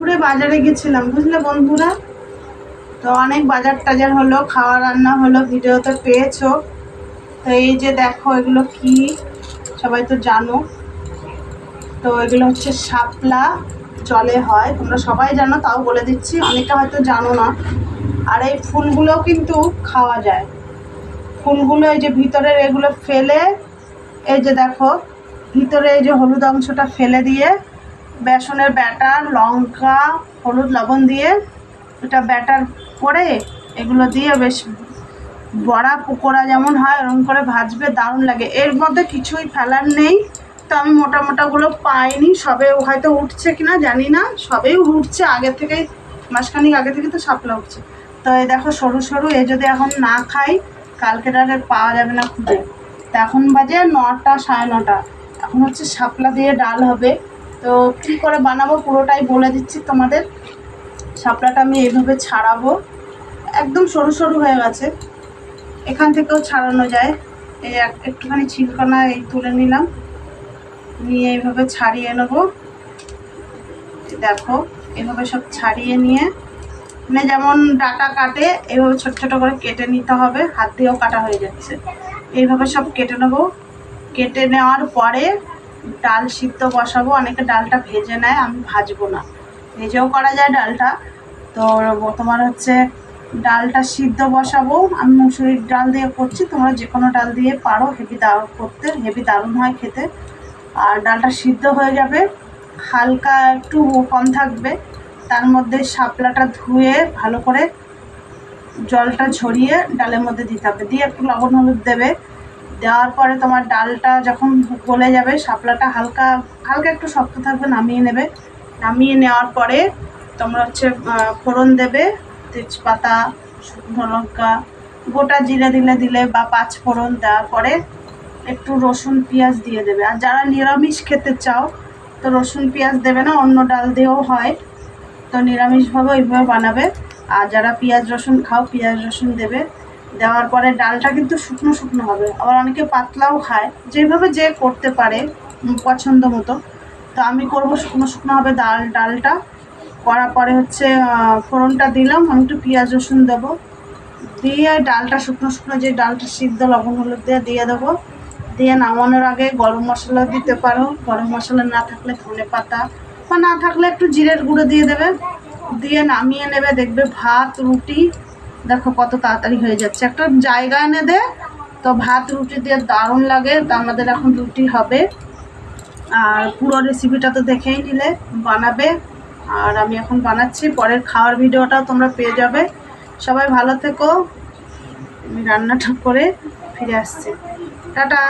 পুরো বাজারে গেছিলাম বুঝলে বন্ধুরা। তো অনেক বাজার টাজার হলো, খাওয়া রান্না হলো, ভিডিওতে পেয়েছো। তো এই যে দেখো এগুলো কি, সবাই তো জানো। তো এগুলো হচ্ছে শাপলা, জলে হয়, তোমরা সবাই জানো, তাও বলে দিচ্ছি, অনেকে হয়তো জানো না। আর এই ফুলগুলোও কিন্তু খাওয়া যায়। ফুলগুলো এই যে ভিতরের এগুলো ফেলে, এই যে দেখো ভিতরে এই যে হলুদ অংশটা ফেলে দিয়ে বেসনের ব্যাটার, লঙ্কা, হলুদ, লবণ দিয়ে এটা ব্যাটার করে এগুলো দিয়ে বেশ বড়া পকোড়া যেমন হয় ওরকম করে ভাজবে, দারুণ লাগে। এর মধ্যে কিছুই ফেলার নেই। তো আমি মোটা মোটাগুলো পাইনি, সবে হয়তো উঠছে কিনা জানি না, সবেই উঠছে আগে থেকেই, মাসখানিক আগে থেকে তো শাপলা উঠছে। তো এই দেখো সরু সরু, এ যদি এখন না খাই কালকে আর পাওয়া যাবে না খুঁজে। তো এখন বাজে 9টা, 9:30। এখন হচ্ছে শাপলা দিয়ে ডাল হবে। তো কী করে বানাবো পুরোটাই বলে দিচ্ছি তোমাদের। শাপলাটা আমি এইভাবে ছাড়াবো, একদম সরু সরু হয়ে গেছে, এখান থেকেও ছাড়ানো যায়। এই একটুখানি ছিলকানা এই তুলে নিলাম, নিয়ে এইভাবে ছাড়িয়ে নেব। দেখো এভাবে সব ছাড়িয়ে নিয়ে, মানে যেমন ডাটা কাটে এইভাবে ছোট ছোট করে কেটে নিতে হবে, হাত দিয়েও কাটা হয়ে যাচ্ছে। এইভাবে সব কেটে নেব। কেটে নেওয়ার পরে ডাল সিদ্ধ বসাবো। অনেকে ডালটা ভেজে নেয়, আমি ভাজবো না, ভেজেও করা যায় ডালটা। তো তোমার হচ্ছে ডালটা সিদ্ধ বসাবো। আমি মুসুরির ডাল দিয়ে করছি, তোমরা যে কোনো ডাল দিয়ে পারো, হেভি দারুণ করতে, হেভি দারুণ হয় খেতে। আর ডালটা সিদ্ধ হয়ে যাবে, হালকা একটু কম থাকবে, তার মধ্যে শাপলাটা ধুয়ে ভালো করে জলটা ঝরিয়ে ডালের মধ্যে দিতে হবে, দিয়ে একটু লবণ হলুদ দেবে। দেওয়ার পরে তোমার ডালটা যখন গলে যাবে, শাপলাটা হালকা হালকা একটু শক্ত থাকবে, নামিয়ে নেবে। নামিয়ে নেওয়ার পরে তোমরা হচ্ছে ফোড়ন দেবে, তেজপাতা, শুকনো লঙ্কা, গোটা জিরে দিলে দিলে, বা 5 ফোড়ন দেওয়ার পরে একটু রসুন পেঁয়াজ দিয়ে দেবে। আর যারা নিরামিষ খেতে চাও তো রসুন পেঁয়াজ দেবে না, অন্য ডাল দিয়েও হয়, তো নিরামিষভাবে ওইভাবে বানাবে। আর যারা পেঁয়াজ রসুন খাও পেঁয়াজ রসুন দেবে। দেওয়ার পরে ডালটা কিন্তু শুকনো শুকনো হবে, আবার অনেকে পাতলাও খায়, যেভাবে যে করতে পারে পছন্দ মতো। তো আমি করব শুকনো শুকনো হবে ডালটা। করার পরে হচ্ছে ফোড়নটা দিলাম, আমি একটু পেঁয়াজ রসুন দেবো, দিয়ে ডালটা শুকনো শুকনো যে ডালটা সিদ্ধ লবণ হলুদ দিয়ে দেবো। দিয়ে নামানোর আগে গরম মশলা দিতে পারো, গরম মশলা না থাকলে ধনে পাতা, বা না থাকলে একটু জিরের গুঁড়ো দিয়ে দেবে। দিয়ে নামিয়ে নেবে, দেখবে ভাত রুটি দেখো কত তাড়াতাড়ি হয়ে যাচ্ছে। একটা জায়গা এনে দে, তো ভাত রুটি দিয়ে দারুণ লাগে। তো আমাদের এখন রুটি হবে। আর পুরো রেসিপিটা তো দেখেই নিলে, বানাবে। আর আমি এখন বানাচ্ছি, পরের খাওয়ার ভিডিওটাও তোমরা পেয়ে যাবে। সবাই ভালো থেকো, আমি রান্নাটা করে ফিরে আসছি, টাটা।